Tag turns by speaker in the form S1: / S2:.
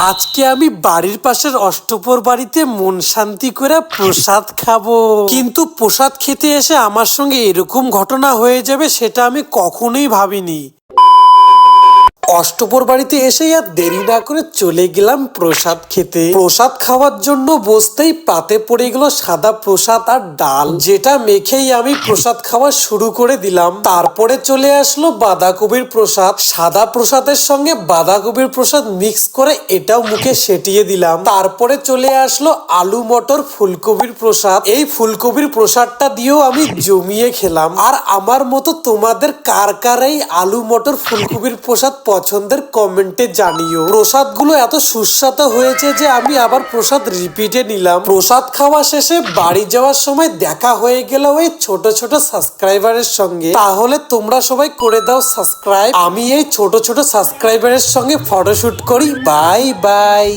S1: আজকে আমি বাড়ির পাশের অষ্টপর বাড়িতে মন শান্তি করে প্রসাদ খাবো, কিন্তু প্রসাদ খেতে এসে আমার সঙ্গে এরকম ঘটনা হয়ে যাবে সেটা আমি কখনোই ভাবিনি। অষ্টপর বাড়িতে এসে আর দেরি না করে চলে গেলাম প্রসাদ খেতে। প্রসাদ খাওয়ার জন্য বসতেই পাতে পড়ে গেল সাদা প্রসাদ আর ডাল, যেটা মেখেই আমি প্রসাদ খাওয়া শুরু করে দিলাম। তারপরে চলে আসলো বাঁধাকপির প্রসাদ। সাদা প্রসাদের সঙ্গে বাঁধাকপির প্রসাদ মিক্স করে এটাও মুখে সেটিয়ে দিলাম। তারপরে চলে আসলো আলু মটর ফুলকপির প্রসাদ। এই ফুলকপির প্রসাদটা দিয়েও আমি জমিয়ে খেলাম। আর আমার মতো তোমাদের কার কার এই আলু মটর ফুলকপির প্রসাদ পছন্দের কমেন্টে জানিও। প্রসাদ গুলো এত সুস্বাদু হয়েছে যে আমি আবার প্রসাদ রিপিটে নিলাম। প্রসাদ খাওয়া শেষে বাড়ি যাওয়ার সময় দেখা হয়ে গেল ওই ছোট ছোট সাবস্ক্রাইবারের সঙ্গে। তাহলে তোমরা সবাই করে দাও সাবস্ক্রাইব। আমি এই ছোট ছোট সাবস্ক্রাইবারের সঙ্গে ফটোশুট করি। Bye bye.